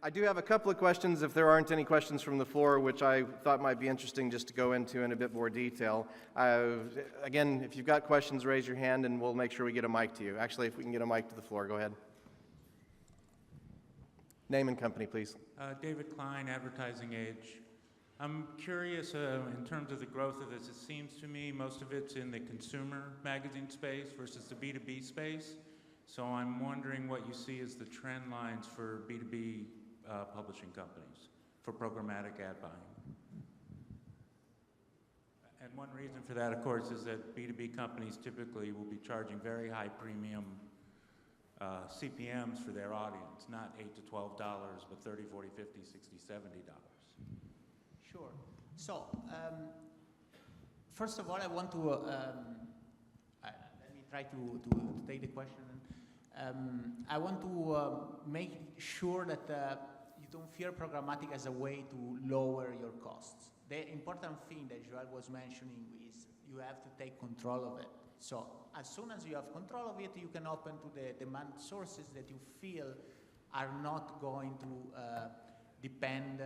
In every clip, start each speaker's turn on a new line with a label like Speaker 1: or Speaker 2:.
Speaker 1: I do have a couple of questions, if there aren't any questions from the floor, which I thought might be interesting just to go into in a bit more detail. Again, if you've got questions, raise your hand and we'll make sure we get a mic to you. Actually, if we can get a mic to the floor, go ahead. Name and company, please.
Speaker 2: David Klein, Advertising Age. I'm curious in terms of the growth of this. It seems to me most of it's in the consumer magazine space versus the B2B space. So I'm wondering what you see as the trend lines for B2B publishing companies for programmatic ad buying. And one reason for that, of course, is that B2B companies typically will be charging very high premium CPMs for their audience, not $8 to $12, but $30, $40, $50, $60, $70.
Speaker 3: Sure. So, first of all, I want to let me try to take the question. I want to make sure that you don't fear programmatic as a way to lower your costs. The important thing that Joelle was mentioning is you have to take control of it. So as soon as you have control of it, you can open to the demand sources that you feel are not going to depend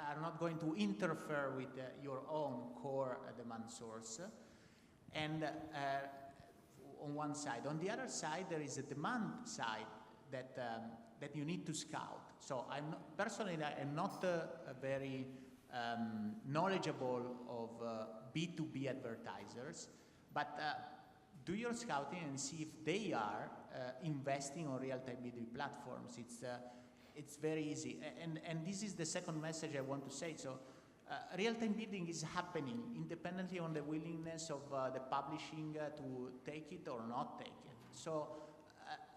Speaker 3: are not going to interfere with your own core demand source. And on one side. On the other side, there is a demand side that that you need to scout. So personally, I'm not very knowledgeable of B2B advertisers, but do your scouting and see if they are investing on real-time B2B platforms. It's very easy, and this is the second message I want to say. So. Real-time bidding is happening independently on the willingness of the publishing to take it or not take it. So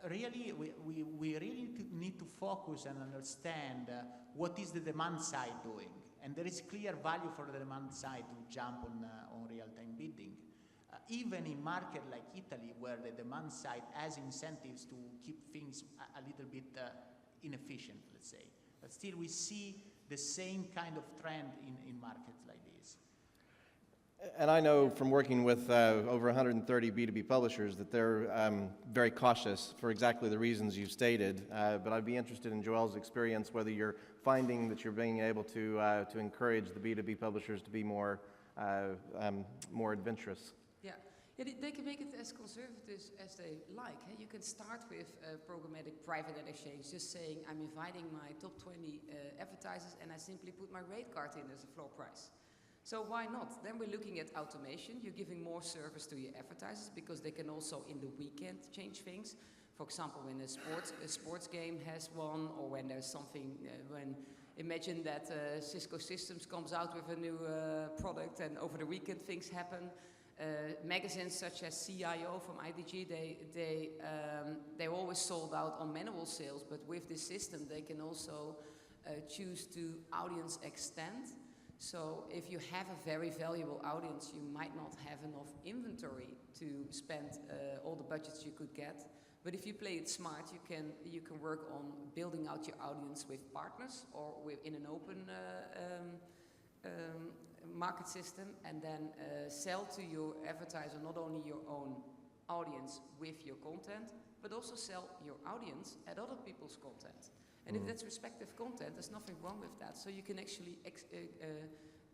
Speaker 3: really, we really need to focus and understand what is the demand side doing. And there is clear value for the demand side to jump on real-time bidding. Even in market like Italy, where the demand side has incentives to keep things a little bit inefficient, let's say. But still, we see the same kind of trend in markets like this.
Speaker 1: And I know from working with over 130 B2B publishers that they're very cautious for exactly the reasons you stated. But I'd be interested in Joelle's experience, whether you're finding that you're being able to encourage the B2B publishers to be more adventurous.
Speaker 4: Yeah, they can make it as conservative as they like. You can start with programmatic private ad exchange, just saying I'm inviting my top 20 advertisers and I simply put my rate card in as a floor price. So why not? Then we're looking at automation. You're giving more service to your advertisers because they can also in the weekend change things. For example, when a sports game has one, or when there's something, imagine that Cisco Systems comes out with a new product and over the weekend things happen. Magazines such as CIO from IDG, they're always sold out on manual sales, but with this system they can also choose to audience extend. So if you have a very valuable audience, you might not have enough inventory to spend all the budgets you could get. But if you play it smart, you can work on building out your audience with partners or in an open market system, and then sell to your advertiser not only your own audience with your content, but also sell your audience at other people's content. And if that's respective content, there's nothing wrong with that. So you can actually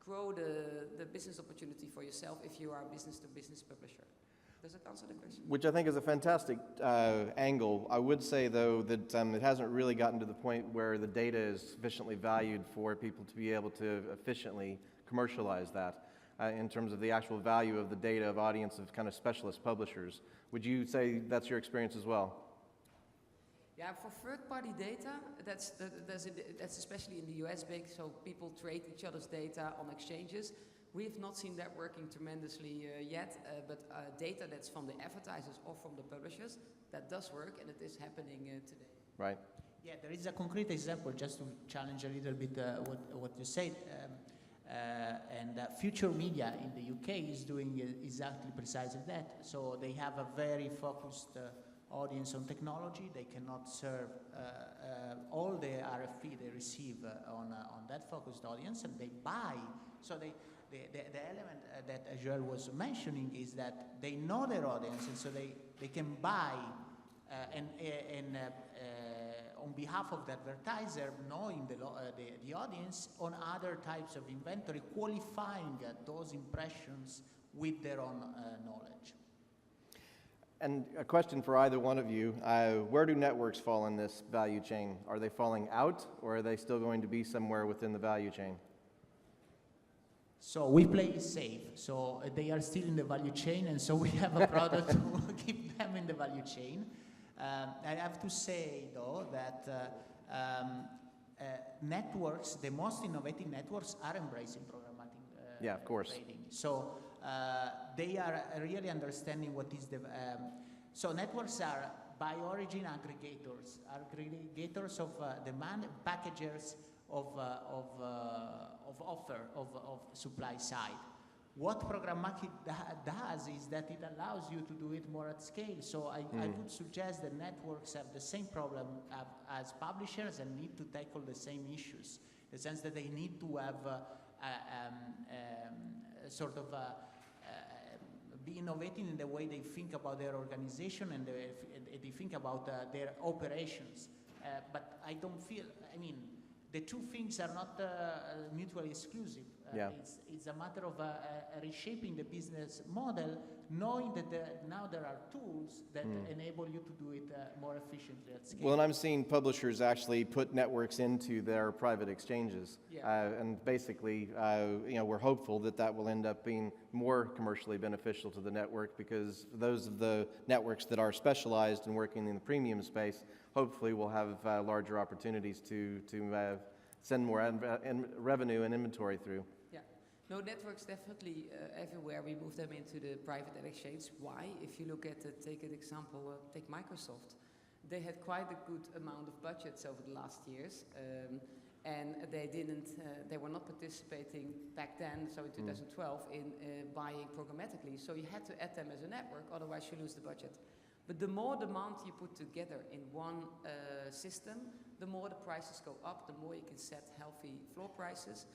Speaker 4: grow the business opportunity for yourself if you are a business-to-business publisher. Does that answer the question?
Speaker 1: Which I think is a fantastic angle. I would say, though, that it hasn't really gotten to the point where the data is sufficiently valued for people to be able to efficiently commercialize that in terms of the actual value of the data of audience of kind of specialist publishers. Would you say that's your experience as well?
Speaker 4: Yeah, for third-party data, that's especially in the US big, so people trade each other's data on exchanges. We have not seen that working tremendously yet, but data that's from the advertisers or from the publishers, that does work, and it is happening today.
Speaker 1: Right.
Speaker 3: Yeah, there is a concrete example, just to challenge a little bit what you said. Future Media in the UK is doing exactly precisely that. So they have a very focused audience on technology. They cannot serve all the RFP they receive on that focused audience, and they buy. So the element that Joelle was mentioning is that they know their audience, and so they can buy On behalf of the advertiser, knowing the audience on other types of inventory, qualifying those impressions with their own knowledge.
Speaker 1: And a question for either one of you, where do networks fall in this value chain? Are they falling out, or are they still going to be somewhere within the value chain?
Speaker 3: So we play it safe, so they are still in the value chain, and so we have a product to keep them in the value chain. I have to say, though, that networks, the most innovative networks, are embracing programmatic
Speaker 1: yeah, of course.
Speaker 3: trading. So they are really understanding what is the... so networks are, by origin, aggregators of demand, packagers of offer, of supply side. What programmatic does is that it allows you to do it more at scale. So I would suggest that networks have the same problem as publishers and need to tackle the same issues. In the sense that they need to have be innovating in the way they think about their organization and they think about their operations. But I don't feel, I mean, the two things are not mutually exclusive.
Speaker 1: Yeah.
Speaker 3: It's a matter of reshaping the business model, knowing that now there are tools that enable you to do it more efficiently at scale.
Speaker 1: Well, and I'm seeing publishers actually put networks into their private exchanges.
Speaker 4: Yeah.
Speaker 1: And basically, we're hopeful that that will end up being more commercially beneficial to the network, because those of the networks that are specialized and working in the premium space hopefully will have larger opportunities to send more revenue and inventory through.
Speaker 4: Yeah. No, networks definitely everywhere. We move them into the private ad exchange. Why? If you look at, take an example, take Microsoft. They had quite a good amount of budgets over the last years, and they were not participating back then, so in 2012, in buying programmatically. So you had to add them as a network, otherwise you lose the budget. But the more demand you put together in one system, the more the prices go up, the more you can set healthy floor prices.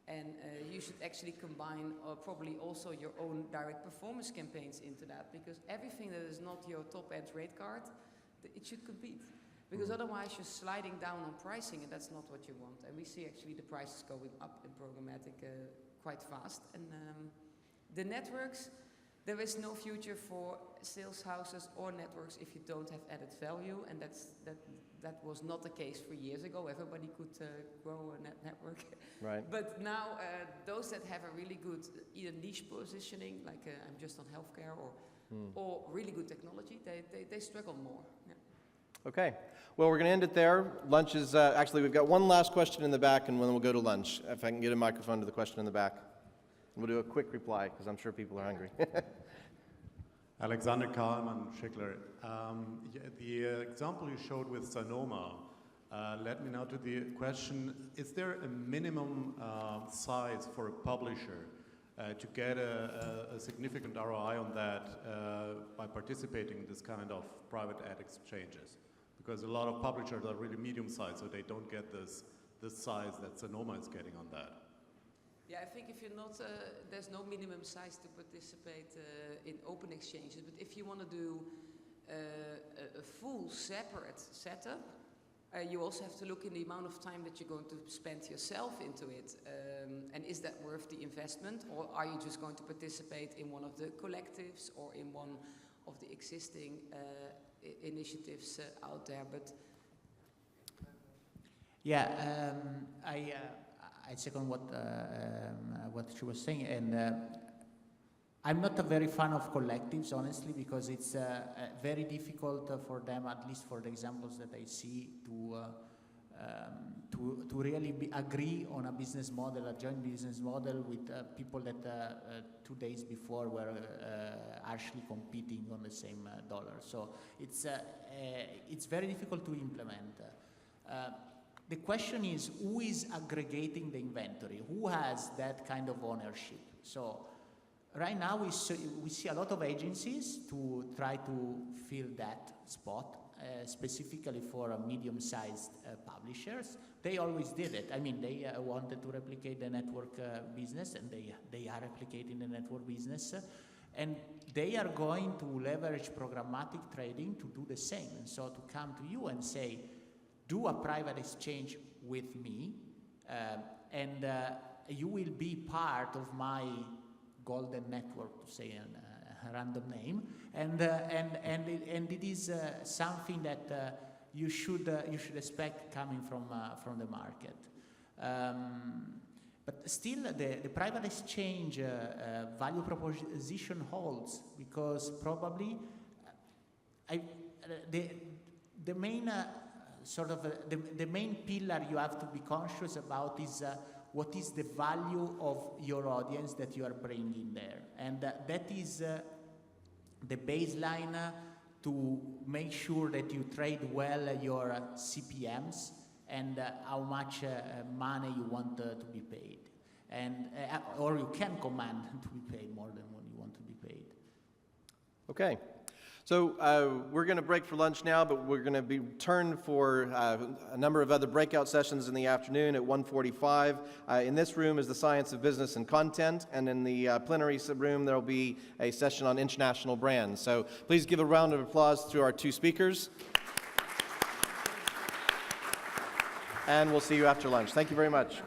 Speaker 4: And you should actually combine probably also your own direct performance campaigns into that, because everything that is not your top-end rate card, it should compete. Because otherwise you're sliding down on pricing, and that's not what you want. And we see actually the prices going up in programmatic quite fast. And the networks, there is no future for sales houses or networks if you don't have added value, and that was not the case 3 years ago. Everybody could grow a network.
Speaker 1: Right.
Speaker 4: But now those that have a really good either niche positioning, like I'm just on healthcare, or really good technology, they struggle more. Yeah.
Speaker 1: Okay. Well, we're going to end it there. Lunch is, actually, we've got one last question in the back, and then we'll go to lunch. If I can get a microphone to the question in the back. We'll do a quick reply, because I'm sure people are hungry.
Speaker 5: Alexander Karlmann, Schickler. The example you showed with Sanoma led me now to the question, is there a minimum size for a publisher to get a significant ROI on that by participating in this kind of private ad exchanges? Because a lot of publishers are really medium-sized, so they don't get this size that Sanoma is getting on that.
Speaker 4: Yeah, I think if you're not, there's no minimum size to participate in open exchanges, but if you want to do a full separate setup, you also have to look in the amount of time that you're going to spend yourself into it, and is that worth the investment, or are you just going to participate in one of the collectives or in one of the existing initiatives out there? But
Speaker 3: yeah, I second what she was saying, and I'm not a very fan of collectives, honestly, because it's very difficult for them, at least for the examples that I see, to really agree on a business model, a joint business model with people that 2 days before were actually competing on the same dollar. So it's very difficult to implement. The question is, who is aggregating the inventory? Who has that kind of ownership? So right now we see a lot of agencies to try to fill that spot, specifically for medium-sized publishers. They always did it. I mean, they wanted to replicate the network business, and they are replicating the network business. And they are going to leverage programmatic trading to do the same. And so to come to you and say, do a private exchange with me, and you will be part of my golden network, to say a random name, and it is something that you should expect coming from the market. But still, the private exchange value proposition holds, because probably the main the main pillar you have to be conscious about is what is the value of your audience that you are bringing there, and that is the baseline to make sure that you trade well your CPMs and how much money you want to be paid, and or you can command to be paid more than what you want to be paid.
Speaker 1: Okay. So we're going to break for lunch now, but we're going to be turned for a number of other breakout sessions in the afternoon at 1:45. In this room is the Science of Business and Content, and in the plenary room there will be a session on international brands. So please give a round of applause to our two speakers. And we'll see you after lunch. Thank you very much.